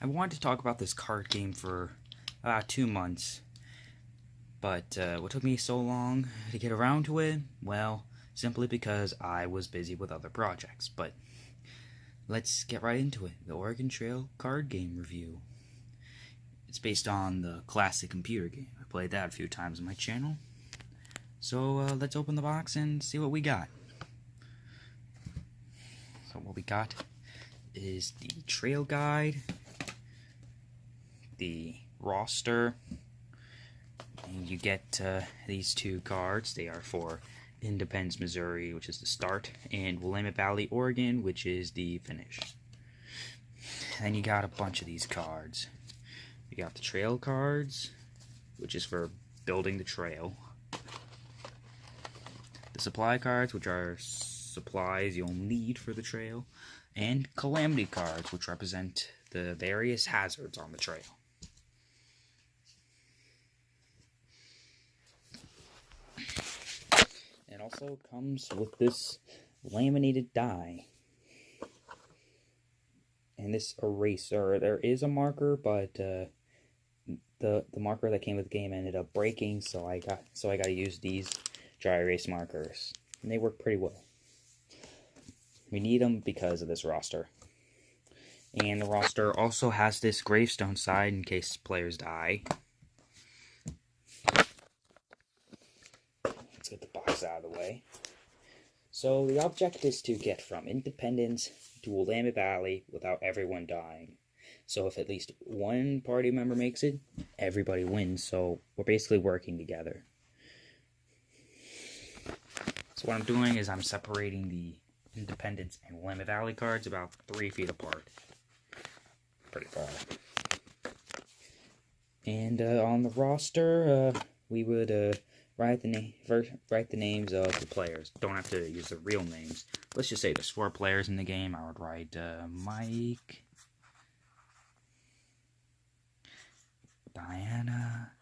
I wanted to talk about this card game for about 2 months, but what took me so long to get around to it? Well, simply because I was busy with other projects. But let's get right into it. The Oregon Trail card game review. It's based on the classic computer game. I played that a few times on my channel. So let's open the box and see what we got. So what we got is the trail guide, the roster, and you get these two cards. They are for Independence, Missouri, which is the start, and Willamette Valley, Oregon, which is the finish. Then you got a bunch of these cards. You got the trail cards, which is for building the trail. The supply cards, which are supplies you'll need for the trail. And calamity cards, which represent the various hazards on the trail. It also comes with this laminated die and this eraser. There is a marker, but the marker that came with the game ended up breaking, so I got to use these dry erase markers, and they work pretty well. We need them because of this roster. And the roster also has this gravestone side in case players die. Let's get the box out of the way. So the object is to get from Independence to Willamette Valley without everyone dying. So if at least one party member makes it, everybody wins. So we're basically working together. So what I'm doing is I'm separating the Independence and Willamette Valley cards about 3 feet apart. Pretty far. And on the roster, we would write the names of the players. Don't have to use the real names. Let's just say there's 4 players in the game. I would write Mike, Diana,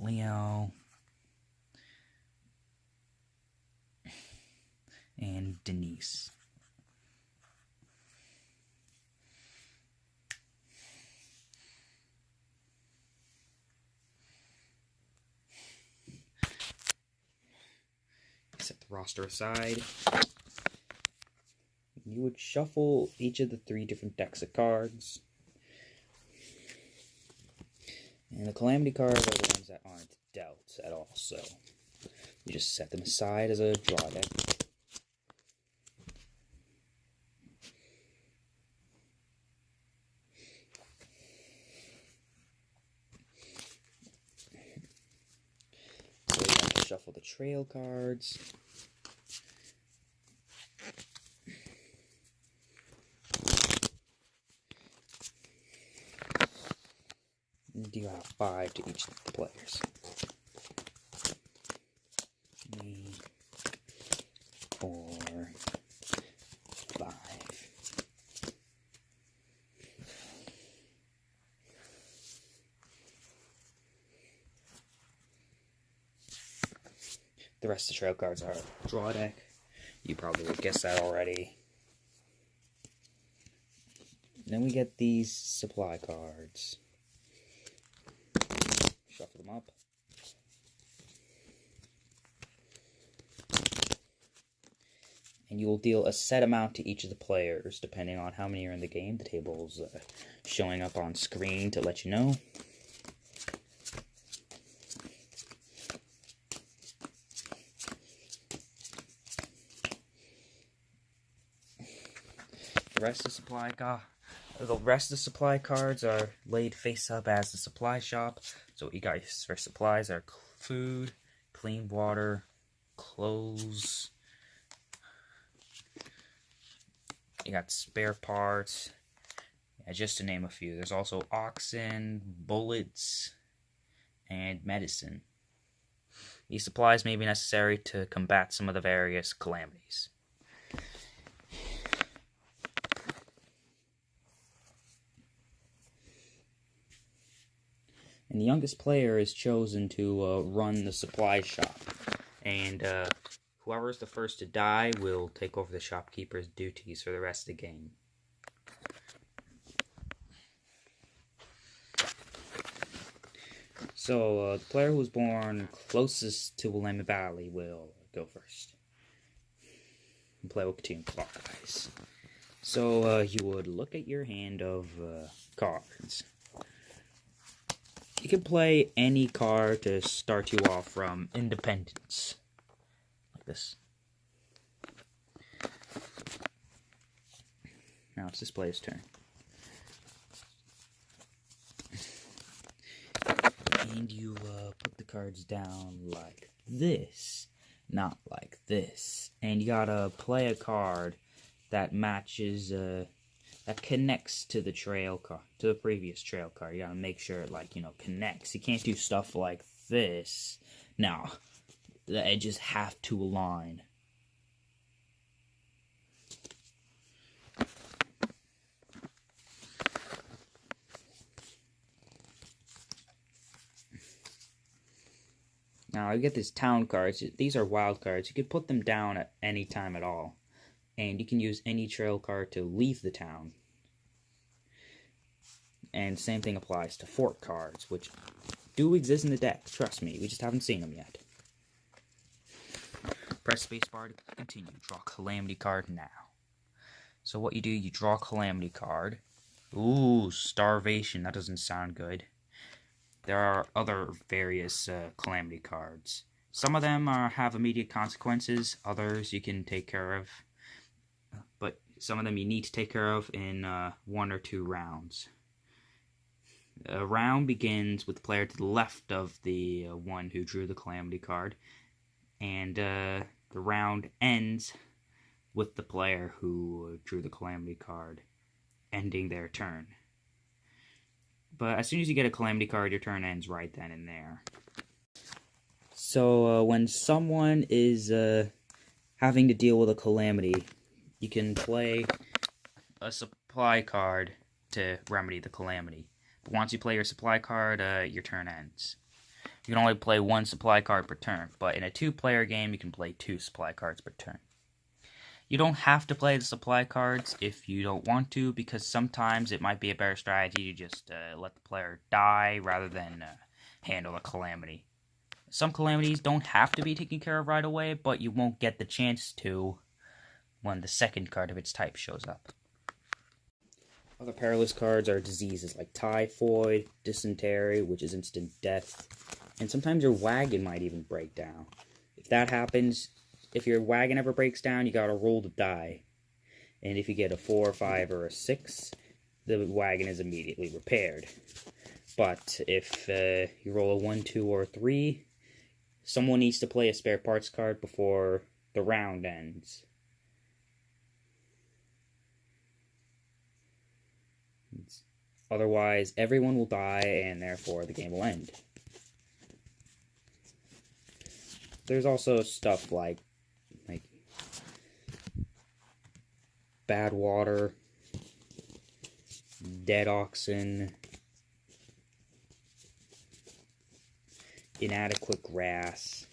Leo, and Denise. Set the roster aside. You would shuffle each of the 3 different decks of cards. And the calamity cards are the ones that aren't dealt at all, so you just set them aside as a draw deck. So you have to shuffle the trail cards. And you have 5 to each of the players. 3, 4, 5. The rest of the trail cards are draw deck. You probably would guess that already. Then we get these supply cards. Shuffle them up. And you will deal a set amount to each of the players, depending on how many are in the game. The table's showing up on screen to let you know. The rest of the supply cards are laid face up as the supply shop. So what you got for supplies are food, clean water, clothes. You got spare parts, just to name a few. There's also oxen, bullets, and medicine. These supplies may be necessary to combat some of the various calamities. And the youngest player is chosen to run the supply shop. And whoever is the first to die will take over the shopkeeper's duties for the rest of the game. So, the player who was born closest to Willamette Valley will go first. The player will continue clockwise. So, you would look at your hand of cards. You can play any card to start you off from Independence. Like this. Now it's this player's turn. And you put the cards down like this, not like this. And you gotta play a card that matches, that connects to the trail card, to the previous trail card. You gotta make sure it, like, connects. You can't do stuff like this. Now, the edges have to align. Now, I get these town cards. These are wild cards. You can put them down at any time at all. And you can use any trail card to leave the town. And same thing applies to fort cards, which do exist in the deck. Trust me, we just haven't seen them yet. Press spacebar to continue. Draw Calamity card now. So what you do, you draw Calamity card. Ooh, Starvation. That doesn't sound good. There are other various Calamity cards. Some of them have immediate consequences. Others you can take care of. But some of them you need to take care of in 1 or 2 rounds. A round begins with the player to the left of the one who drew the Calamity card. And the round ends with the player who drew the Calamity card ending their turn. But as soon as you get a Calamity card, your turn ends right then and there. So when someone is having to deal with a Calamity, you can play a supply card to remedy the Calamity. But once you play your supply card, your turn ends. You can only play 1 supply card per turn, but in a 2-player game, you can play 2 supply cards per turn. You don't have to play the supply cards if you don't want to, because sometimes it might be a better strategy to just let the player die rather than handle a Calamity. Some Calamities don't have to be taken care of right away, but you won't get the chance to when the second card of its type shows up. Other perilous cards are diseases like typhoid, dysentery, which is instant death, and sometimes your wagon might even break down. If that happens, if your wagon ever breaks down, you gotta roll the die. And if you get a 4, 5, or a 6, the wagon is immediately repaired. But if you roll a 1, 2, or 3, someone needs to play a spare parts card before the round ends. Otherwise, everyone will die, and therefore the game will end. There's also stuff like bad water, dead oxen, inadequate grass.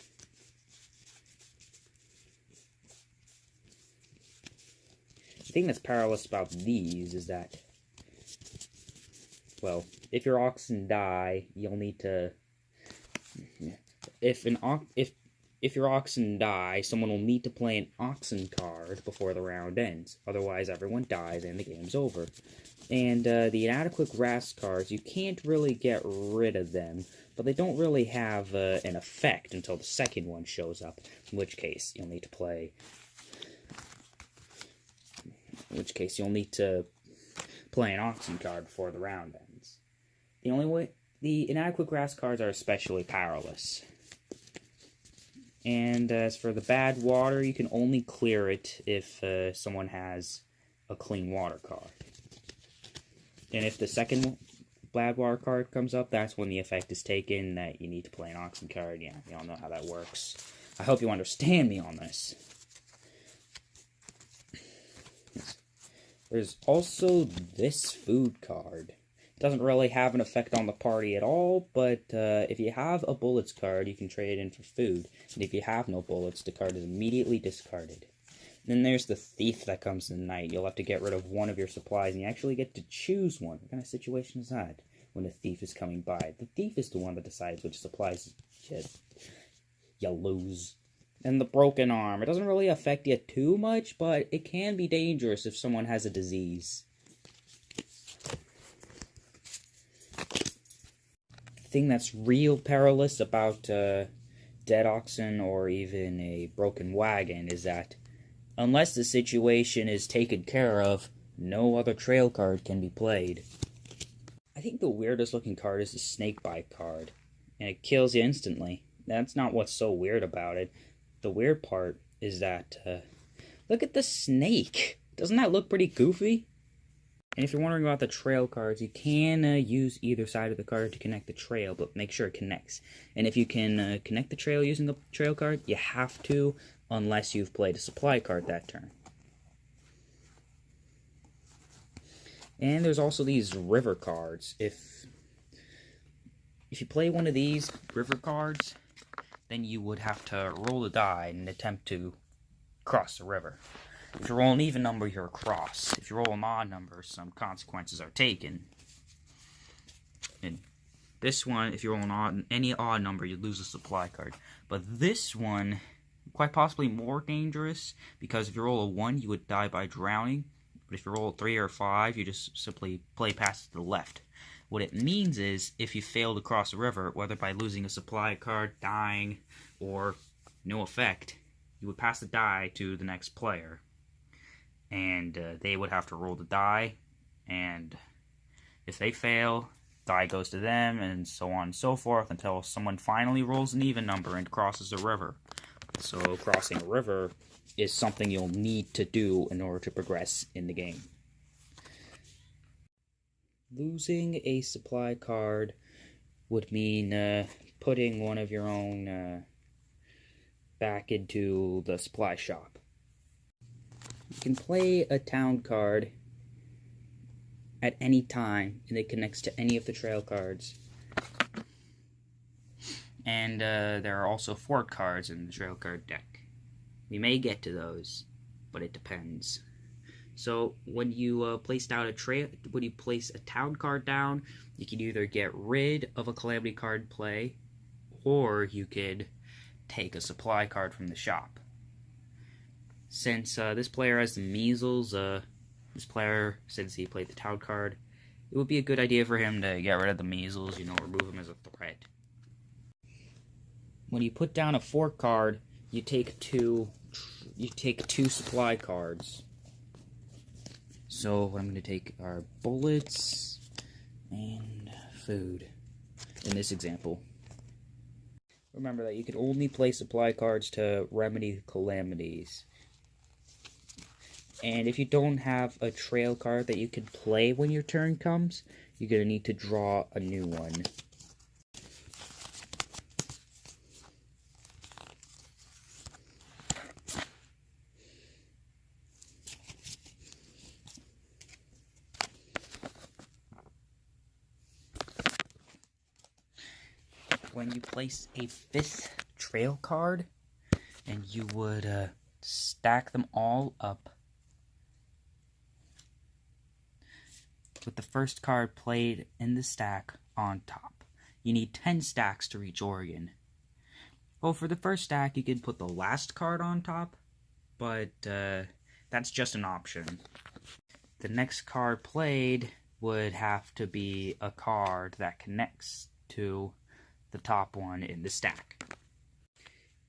The thing that's perilous about these is that, well, if your oxen die, you'll need to. If your oxen die, someone will need to play an oxen card before the round ends. Otherwise, everyone dies and the game's over. And the inadequate grass cards, you can't really get rid of them, but they don't really have an effect until the second one shows up. In which case, you'll need to play. In which case, you'll need to play an oxen card before the round ends. The inadequate grass cards are especially powerless. And as for the bad water, you can only clear it if someone has a clean water card. And if the second bad water card comes up, that's when the effect is taken that you need to play an oxen card. Yeah, you all know how that works. I hope you understand me on this. There's also this food card. It doesn't really have an effect on the party at all, but if you have a bullets card, you can trade it in for food. And if you have no bullets, the card is immediately discarded. And then there's the thief that comes in the night. You'll have to get rid of one of your supplies, and you actually get to choose one. What kind of situation is that? when a thief is coming by. The thief is the one that decides which supplies you lose. And the broken arm. It doesn't really affect you too much, but it can be dangerous if someone has a disease. The thing that's real perilous about dead oxen or even a broken wagon is that unless the situation is taken care of, no other trail card can be played. I think the weirdest looking card is the snakebite card, and it kills you instantly. That's not what's so weird about it. The weird part is that, look at the snake! Doesn't that look pretty goofy? And if you're wondering about the trail cards, you can use either side of the card to connect the trail, but make sure it connects. And if you can connect the trail using the trail card, you have to, unless you've played a supply card that turn. And there's also these river cards. If you play one of these river cards, then you would have to roll a die in an attempt to cross the river. If you roll an even number, you're across. If you roll an odd number, some consequences are taken. And this one, if you roll any odd number, you lose a supply card. But this one, quite possibly more dangerous, because if you roll a 1, you would die by drowning. But if you roll a 3 or 5, you just simply play past to the left. What it means is, if you fail to cross the river, whether by losing a supply card, dying, or no effect, you would pass the die to the next player. And they would have to roll the die, and if they fail, die goes to them, and so on and so forth, until someone finally rolls an even number and crosses the river. So crossing a river is something you'll need to do in order to progress in the game. Losing a supply card would mean putting one of your own back into the supply shop. You can play a town card at any time, and it connects to any of the trail cards. And there are also fort cards in the trail card deck. We may get to those, but it depends. So when you place a town card down, you can either get rid of a calamity card play, or you could take a supply card from the shop. Since this player has the measles, since he played the town card, it would be a good idea for him to get rid of the measles, remove him as a threat. When you put down a fort card, you take two supply cards. So what I'm going to take are bullets and food in this example. Remember that you can only play supply cards to remedy calamities. And if you don't have a trail card that you can play when your turn comes, you're going to need to draw a new one. When you place a 5th trail card, and you would stack them all up with the first card played in the stack on top. You need 10 stacks to reach Oregon. Well, for the first stack, you can put the last card on top, but that's just an option. The next card played would have to be a card that connects to the top one in the stack.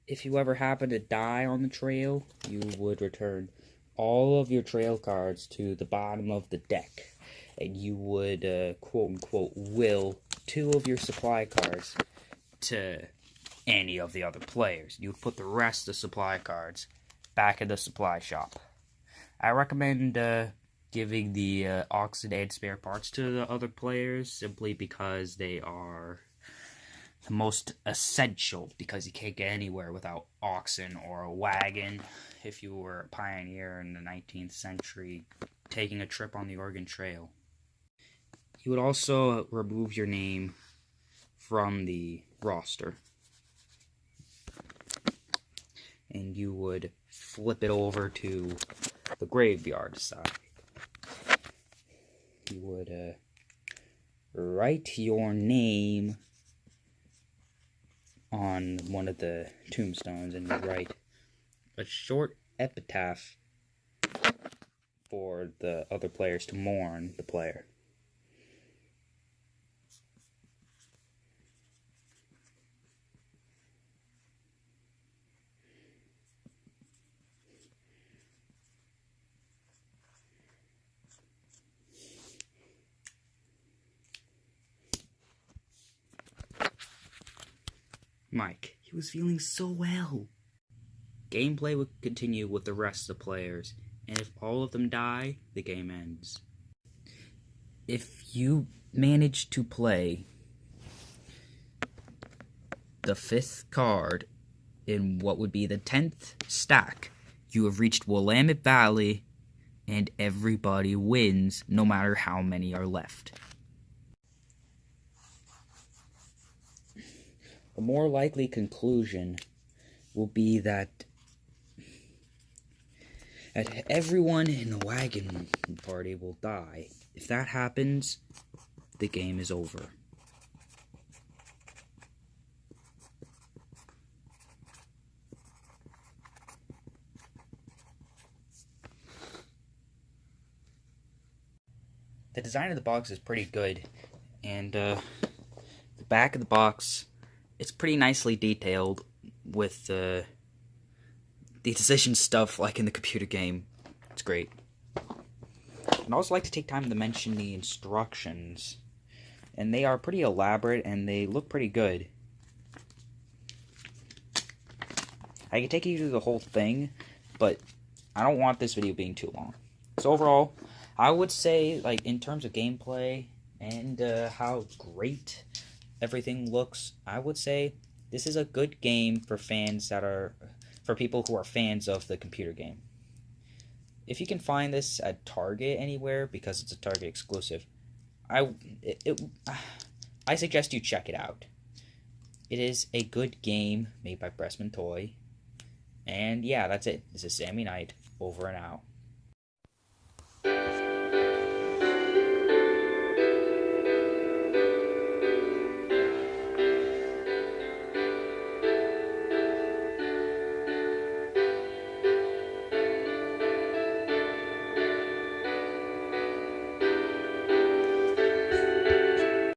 If you ever happen to die on the trail, you would return all of your trail cards to the bottom of the deck, and you would, quote-unquote, will 2 of your supply cards to any of the other players. You would put the rest of the supply cards back in the supply shop. I recommend giving the oxen and spare parts to the other players, simply because they are the most essential, because you can't get anywhere without oxen or a wagon. If you were a pioneer in the 19th century taking a trip on the Oregon Trail. You would also remove your name from the roster, and you would flip it over to the graveyard side. You would write your name on one of the tombstones, and you write a short epitaph for the other players to mourn the player. Mike, he was feeling so well. Gameplay would continue with the rest of the players, and if all of them die, the game ends. If you manage to play the 5th card in what would be the 10th stack, you have reached Willamette Valley, and everybody wins, no matter how many are left. The more likely conclusion will be that everyone in the wagon party will die. If that happens, the game is over. The design of the box is pretty good, and the back of the box, it's pretty nicely detailed with the decision stuff like in the computer game. It's great. I'd also like to take time to mention the instructions, and they are pretty elaborate and they look pretty good. I can take you through the whole thing, but I don't want this video being too long. So overall, I would say, like, in terms of gameplay and how great everything looks, I would say this is a good game for people who are fans of the computer game. If you can find this at Target anywhere, because it's a Target exclusive, I suggest you check it out. It is a good game made by Pressman Toy. And yeah, that's it. This is Sammy Knight, over and out.